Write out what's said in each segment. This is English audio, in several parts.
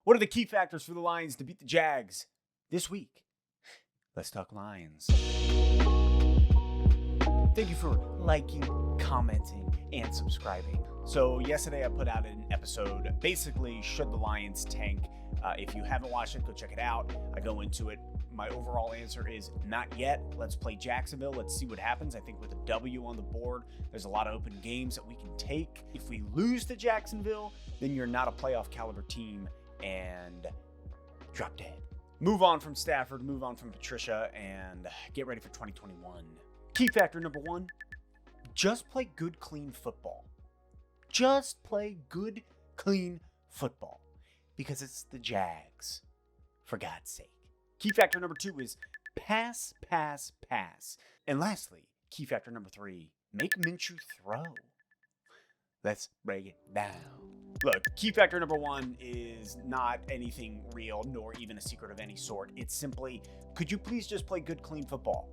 What are the key factors for the Lions to beat the Jags this week? Let's talk Lions. Thank you for liking, commenting, and subscribing. So yesterday I put out an episode, basically, should the Lions tank? If you haven't watched it, go check it out. I go into it. My overall answer is not yet. Let's play Jacksonville. Let's see what happens. I think with a W on the board, there's a lot of open games that we can take. If we lose to Jacksonville, then you're not a playoff caliber team and drop dead. Move on from Stafford, move on from Patricia, and get ready for 2021. Key factor number one, just play good, clean football. Just play good, clean football. Because it's the Jags, for God's sake. Key factor number two is pass, pass, pass. And lastly, key factor number three, make Minshew throw. Let's break it down. Look, key factor number one is not anything real, nor even a secret of any sort. It's simply, could you please just play good, clean football?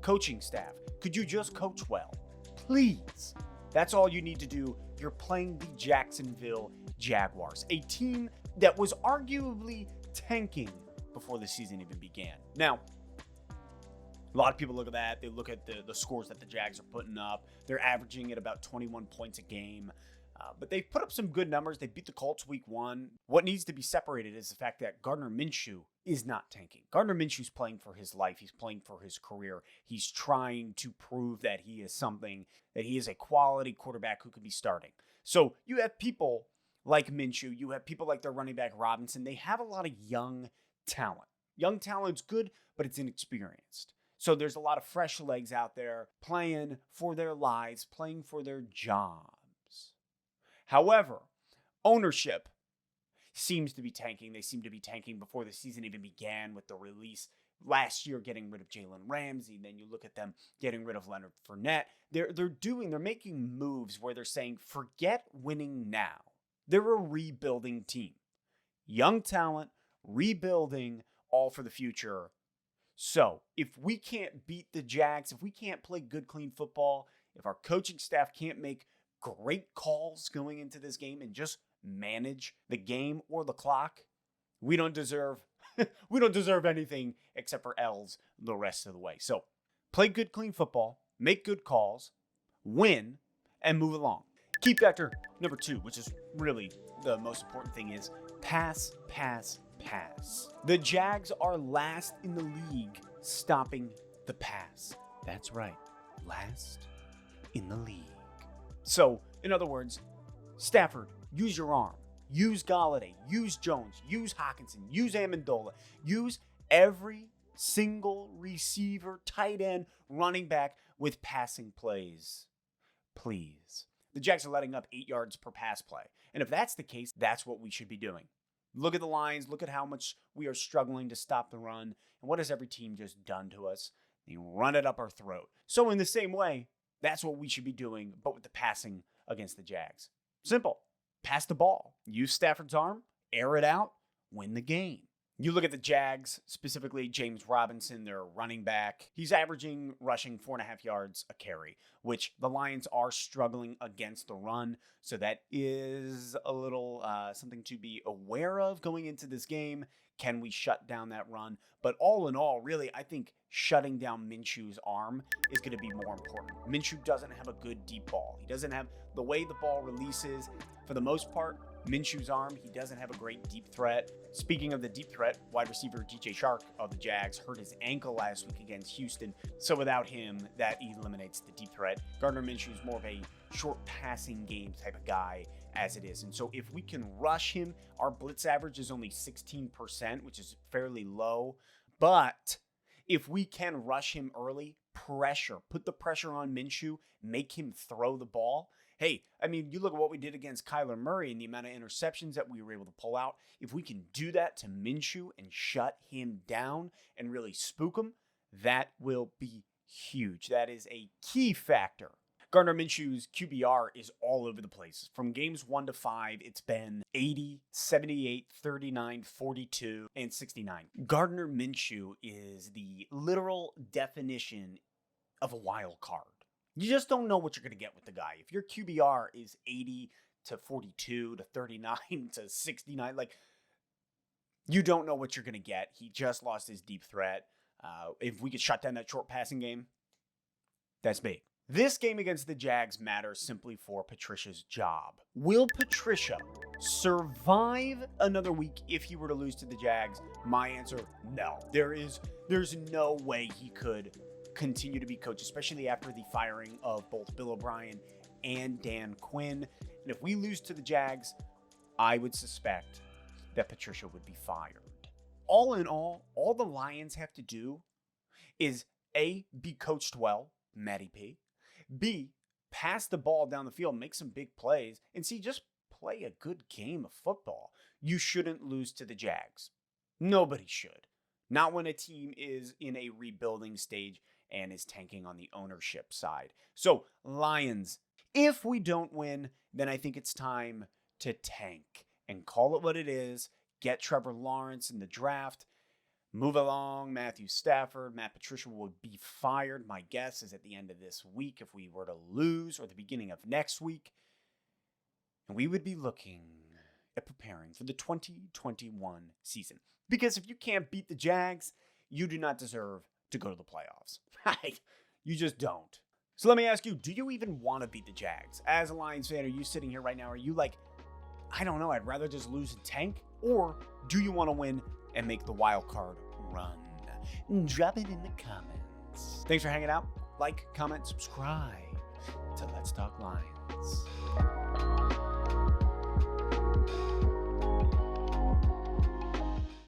Coaching staff, could you just coach well? Please. That's all you need to do. You're playing the Jacksonville Jaguars, a team that was arguably tanking before the season even began. Now, a lot of people look at that. They look at the scores that the Jags are putting up. They're averaging at about 21 points a game. But they put up some good numbers. They beat the Colts week 1. What needs to be separated is the fact that Gardner Minshew is not tanking. Gardner Minshew's playing for his life. He's playing for his career. He's trying to prove that he is something, that he is a quality quarterback who could be starting. So you have people like Minshew. You have people like their running back Robinson. They have a lot of young talent. Young talent's good, but it's inexperienced. So there's a lot of fresh legs out there playing for their lives, playing for their jobs. However, ownership seems to be tanking. They seem to be tanking before the season even began with the release last year, getting rid of Jalen Ramsey. Then you look at them getting rid of Leonard Fournette. They're making moves where they're saying, forget winning now. They're a rebuilding team. Young talent, rebuilding, all for the future. So if we can't beat the Jags, if we can't play good, clean football, if our coaching staff can't make great calls going into this game and just manage the game or the clock, we don't deserve anything except for L's the rest of the way. So play good, clean football, make good calls, win, and move along. Key factor number 2, which is really the most important thing, is pass, pass, pass. The Jags are last in the league stopping the pass. That's right, last in the league. So, in other words, Stafford, use your arm. Use Galladay. Use Jones. Use Hockenson. Use Amendola. Use every single receiver, tight end, running back with passing plays. Please. The Jags are letting up 8 yards per pass play. And if that's the case, that's what we should be doing. Look at the Lions. Look at how much we are struggling to stop the run. And what has every team just done to us? They run it up our throat. So in the same way, that's what we should be doing, but with the passing against the Jags. Simple. Pass the ball. Use Stafford's arm. Air it out. Win the game. You look at the Jags, specifically James Robinson, their running back. He's averaging rushing 4.5 yards a carry, which the Lions are struggling against the run. So that is a little something to be aware of going into this game. Can we shut down that run? But all in all, really, I think shutting down Minshew's arm is going to be more important. Minshew doesn't have a good deep ball. He doesn't have the way the ball releases. For the most part, Minshew's arm, he doesn't have a great deep threat. Speaking of the deep threat, wide receiver DJ Shark of the Jags hurt his ankle last week against Houston. So without him, that eliminates the deep threat. Gardner Minshew is more of a short passing game type of guy as it is. And so if we can rush him, our blitz average is only 16%, which is fairly low. But if we can rush him early, put the pressure on Minshew, make him throw the ball. Hey, I mean, you look at what we did against Kyler Murray and the amount of interceptions that we were able to pull out. If we can do that to Minshew and shut him down and really spook him, that will be huge. That is a key factor. Gardner Minshew's QBR is all over the place. From games 1 to 5, it's been 80, 78, 39, 42, and 69. Gardner Minshew is the literal definition of a wild card. You just don't know what you're going to get with the guy. If your QBR is 80 to 42 to 39 to 69, like, You don't know what you're going to get. He just lost his deep threat. If we could shut down that short passing game, that's big. This game against the Jags matters simply for Patricia's job. Will Patricia survive another week if he were to lose to the Jags? My answer, no. There's no way he could continue to be coach, especially after the firing of both Bill O'Brien and Dan Quinn. And if we lose to the Jags, I would suspect that Patricia would be fired. All in all the Lions have to do is A, be coached well, Matty P. B, pass the ball down the field, make some big plays, and C, just play a good game of football. You shouldn't lose to the Jags. Nobody should. Not when a team is in a rebuilding stage and is tanking on the ownership side. So, Lions, if we don't win, then I think it's time to tank and call it what it is. Get Trevor Lawrence in the draft. Move along, Matthew Stafford. Matt Patricia would be fired. My guess is at the end of this week if we were to lose, or the beginning of next week. And we would be looking at preparing for the 2021 season. Because if you can't beat the Jags, you do not deserve to go to the playoffs. You just don't. So let me ask you, do you even want to beat the Jags? As a Lions fan, are you sitting here right now? Are you like, I don't know, I'd rather just lose and tank? Or do you want to win and make the wild card run? Drop it in the comments. Thanks for hanging out. Like, comment, subscribe to Let's Talk Lions.